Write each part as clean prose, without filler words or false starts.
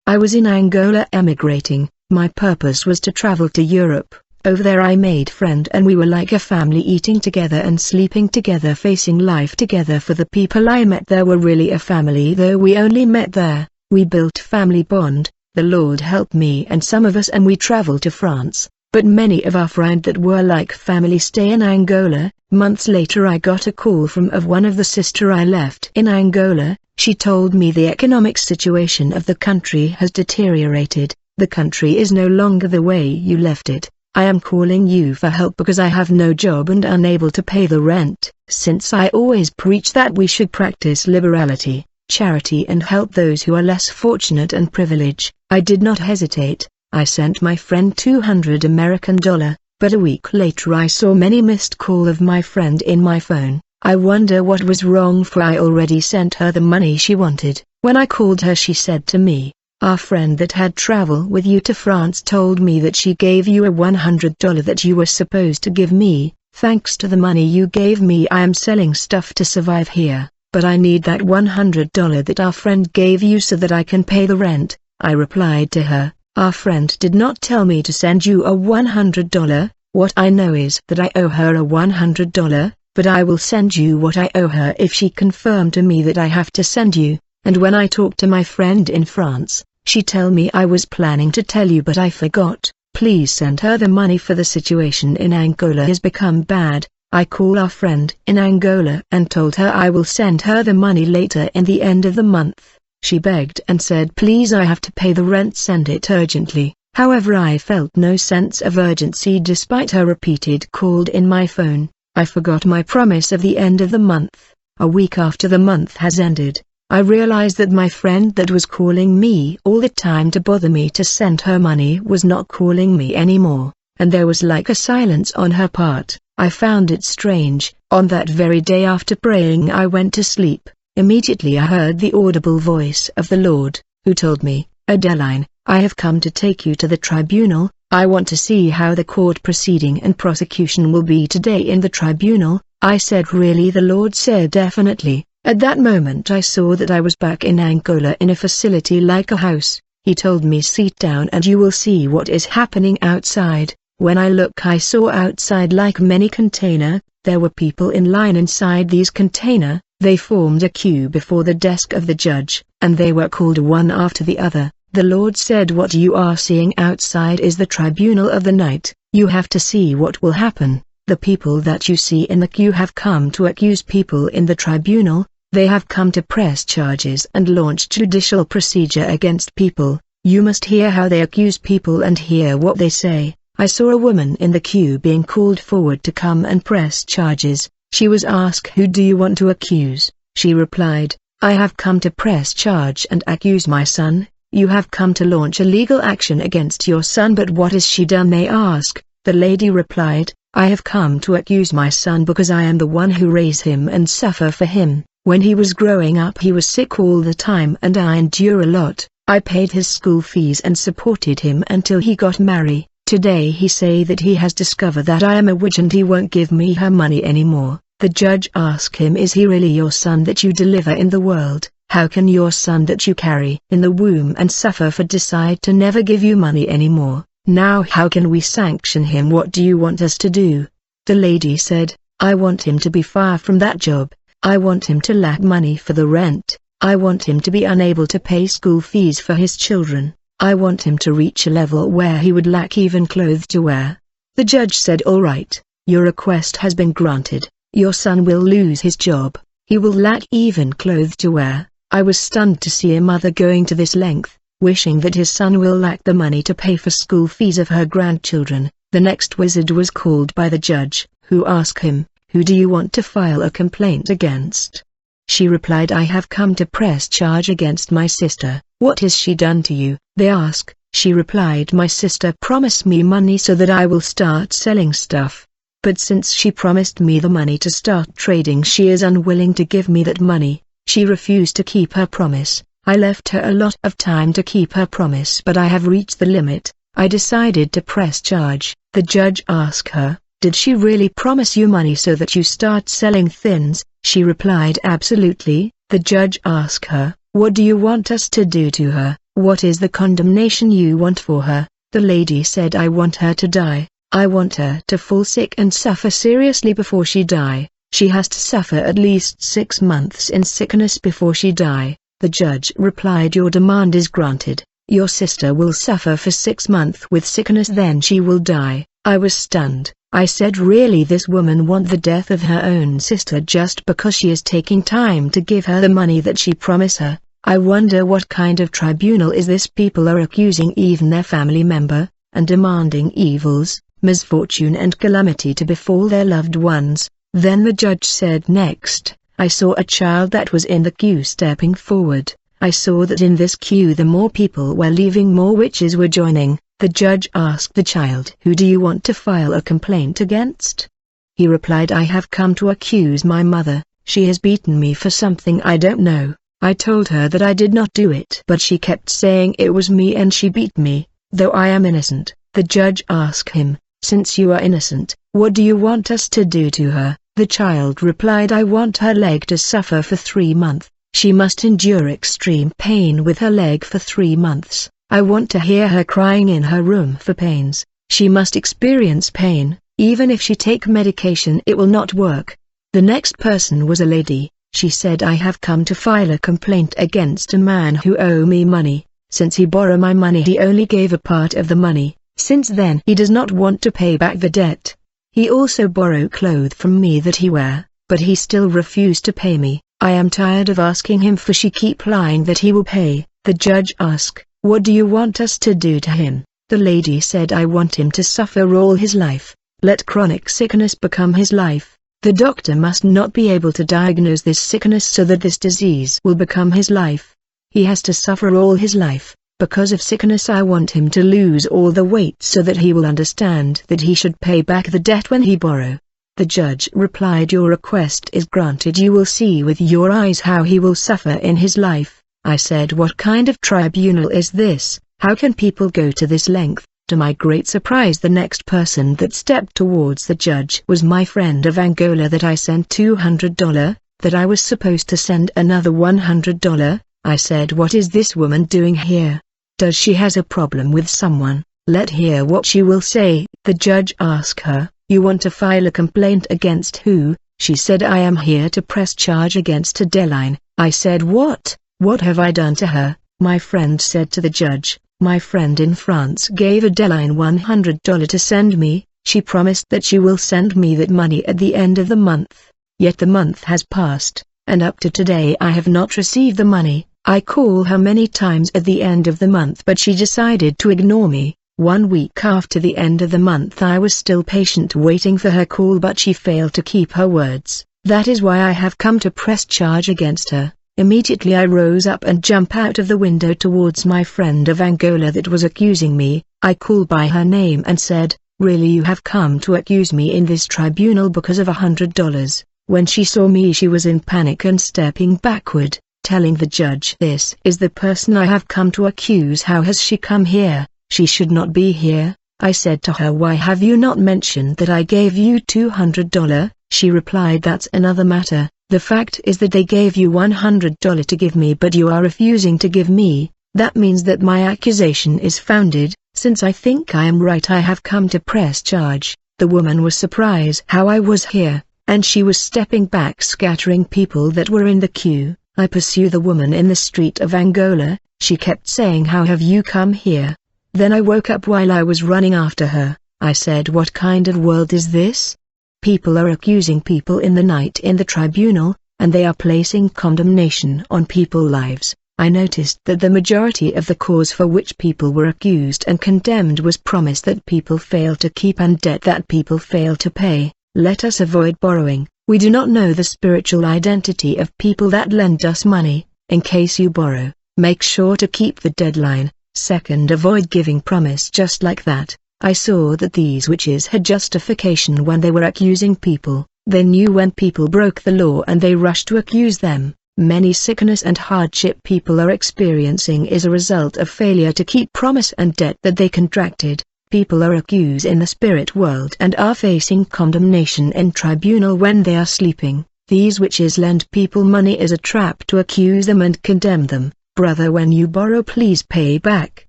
I was in Angola emigrating. My purpose was to travel to Europe. Over there I made friend and we were like a family, eating together and sleeping together, facing life together. For the people I met there were really a family, though we only met there. We built family bond. The Lord helped me and some of us, and we traveled to France. But many of our friends that were like family stay in Angola. Months later I got a call from one of the sister I left in Angola. She told me the economic situation of the country has deteriorated. The country is no longer the way you left it. I am calling you for help because I have no job and unable to pay the rent. Since I always preach that we should practice liberality, charity and help those who are less fortunate and privileged, I did not hesitate. I sent my friend $200, but a week later I saw many missed calls of my friend in my phone. I wonder what was wrong, for I already sent her the money she wanted. When I called her she said to me, "Our friend that had traveled with you to France told me that she gave you a $100 that you were supposed to give me. Thanks to the money you gave me I am selling stuff to survive here, but I need that $100 that our friend gave you so that I can pay the rent." I replied to her, "Our friend did not tell me to send you a $100. What I know is that I owe her a $100, but I will send you what I owe her if she confirmed to me that I have to send you." And when I talked to my friend in France, she told me I was planning to tell you but I forgot. Please send her the money, for the situation in Angola has become bad. I called our friend in Angola and told her I will send her the money later in the end of the month. She begged and said, "Please, I have to pay the rent, send it urgently." However, I felt no sense of urgency despite her repeated call in my phone. I forgot my promise of the end of the month. A week after the month has ended, I realized that my friend that was calling me all the time to bother me to send her money was not calling me anymore, and there was like a silence on her part. I found it strange. On that very day after praying I went to sleep. Immediately I heard the audible voice of the Lord, who told me, "Adeline, I have come to take you to the tribunal. I want to see how the court proceeding and prosecution will be today in the tribunal." I said, "Really?" The Lord said, "Definitely." At that moment I saw that I was back in Angola in a facility like a house. He told me, "Sit down and you will see what is happening outside." When I looked I saw outside like many container. There were people in line inside these container. They formed a queue before the desk of the judge, and they were called one after the other. The Lord said, "What you are seeing outside is the tribunal of the night. You have to see what will happen. The people that you see in the queue have come to accuse people in the tribunal. They have come to press charges and launch judicial procedure against people. You must hear how they accuse people and hear what they say." I saw a woman in the queue being called forward to come and press charges. She was asked, "Who do you want to accuse?" She replied, "I have come to press charge and accuse my son." "You have come to launch a legal action against your son, but what has she done?" they asked. The lady replied, "I have come to accuse my son because I am the one who raised him and suffer for him. When he was growing up he was sick all the time and I endure a lot. I paid his school fees and supported him until he got married. Today he say that he has discovered that I am a witch and he won't give me her money anymore." The judge asked him, "Is he really your son that you deliver in the world? How can your son that you carry in the womb and suffer for decide to never give you money anymore? Now how can we sanction him? What do you want us to do?" The lady said, "I want him to be far from that job. I want him to lack money for the rent. I want him to be unable to pay school fees for his children. I want him to reach a level where he would lack even clothes to wear." The judge said, "All right, your request has been granted. Your son will lose his job. He will lack even clothes to wear." I was stunned to see a mother going to this length, wishing that his son will lack the money to pay for school fees of her grandchildren. The next wizard was called by the judge, who asked him, "Who do you want to file a complaint against?" She replied, "I have come to press charge against my sister." "What has she done to you?" they asked. She replied, "My sister promised me money so that I will start selling stuff. But since she promised me the money to start trading, she is unwilling to give me that money. She refused to keep her promise. I left her a lot of time to keep her promise, but I have reached the limit. I decided to press charge." The judge asked her, "Did she really promise you money so that you start selling things?" She replied, "Absolutely." The judge asked her, "What do you want us to do to her?" What is the condemnation you want for her? The lady said, I want her to die. I want her to fall sick and suffer seriously before she die. She has to suffer at least 6 months in sickness before she die. The judge replied, your demand is granted. Your sister will suffer for 6 months with sickness, then she will die. I was stunned. I said, really, this woman wants the death of her own sister just because she is taking time to give her the money that she promised her? I wonder what kind of tribunal is this? People are accusing even their family member, and demanding evils, misfortune and calamity to befall their loved ones. Then the judge said, next, I saw a child that was in the queue stepping forward. I saw that in this queue the more people were leaving, more witches were joining. The judge asked the child, who do you want to file a complaint against? He replied, I have come to accuse my mother. She has beaten me for something I don't know. I told her that I did not do it, but she kept saying it was me and she beat me, though I am innocent. The judge asked him, since you are innocent, what do you want us to do to her? The child replied, I want her leg to suffer for 3 months. She must endure extreme pain with her leg for 3 months. I want to hear her crying in her room for pains. She must experience pain. Even if she take medication, it will not work. The next person was a lady. She said, I have come to file a complaint against a man who owe me money. Since he borrowed my money, he only gave a part of the money. Since then he does not want to pay back the debt. He also borrowed clothes from me that he wear, but he still refused to pay me. I am tired of asking him, for she keep lying that he will pay. The judge asked, what do you want us to do to him? The lady said, I want him to suffer all his life. Let chronic sickness become his life. The doctor must not be able to diagnose this sickness so that this disease will become his life. He has to suffer all his life. Because of sickness, I want him to lose all the weight so that he will understand that he should pay back the debt when he borrow. The judge replied, your request is granted. You will see with your eyes how he will suffer in his life. I said, what kind of tribunal is this? How can people go to this length? To my great surprise, the next person that stepped towards the judge was my friend of Angola that I sent $200, that I was supposed to send another $100. I said, what is this woman doing here? Does she has a problem with someone? Let hear what she will say. The judge asked her, you want to file a complaint against who? She said, I am here to press charge against Adeline. I said, what? What have I done to her? My friend said to the judge, my friend in France gave Adeline $100 to send me. She promised that she will send me that money at the end of the month. Yet the month has passed, and up to today I have not received the money. I call her many times at the end of the month, but she decided to ignore me. 1 week after the end of the month, I was still patient waiting for her call, but she failed to keep her words. That is why I have come to press charge against her. Immediately I rose up and jumped out of the window towards my friend of Angola that was accusing me. I called by her name and said, really, you have come to accuse me in this tribunal because of $100. When she saw me, she was in panic and stepping backward, telling the judge, this is the person I have come to accuse. How has she come here? She should not be here. I said to her, why have you not mentioned that I gave you $200? She replied, that's another matter. The fact is that they gave you $100 to give me, but you are refusing to give me. That means that my accusation is founded. Since I think I am right, I have come to press charge. The woman was surprised how I was here, and she was stepping back, scattering people that were in the queue. I pursue the woman in the street of Angola. She kept saying, how have you come here? Then I woke up while I was running after her. I said, what kind of world is this? People are accusing people in the night in the tribunal, and they are placing condemnation on people's lives. I noticed that the majority of the cause for which people were accused and condemned was promise that people fail to keep and debt that people fail to pay. Let us avoid borrowing. We do not know the spiritual identity of people that lend us money. In case you borrow, make sure to keep the deadline. Second, avoid giving promise just like that. I saw that these witches had justification when they were accusing people. They knew when people broke the law and they rushed to accuse them. Many sickness and hardship people are experiencing is a result of failure to keep promise and debt that they contracted. People are accused in the spirit world and are facing condemnation in tribunal when they are sleeping. These witches lend people money as a trap to accuse them and condemn them. Brother, when you borrow please pay back.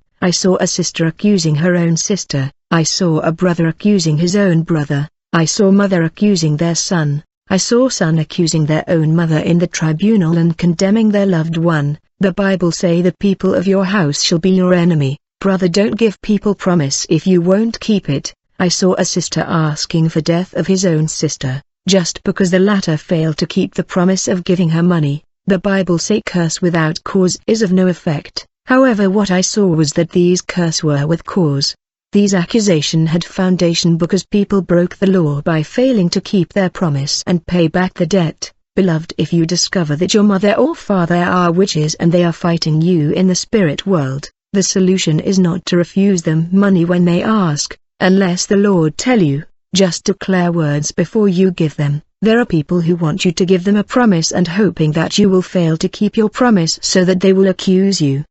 I saw a sister accusing her own sister. I saw a brother accusing his own brother. I saw mother accusing their son. I saw son accusing their own mother in the tribunal and condemning their loved one. The Bible say the people of your house shall be your enemy. Brother, don't give people promise if you won't keep it. I saw a sister asking for death of his own sister, just because the latter failed to keep the promise of giving her money. The Bible say curse without cause is of no effect. However, what I saw was that these curse were with cause. These accusation had foundation because people broke the law by failing to keep their promise and pay back the debt. Beloved, if you discover that your mother or father are witches and they are fighting you in the spirit world, the solution is not to refuse them money when they ask, unless the Lord tell you. Just declare words before you give them. There are people who want you to give them a promise and hoping that you will fail to keep your promise so that they will accuse you.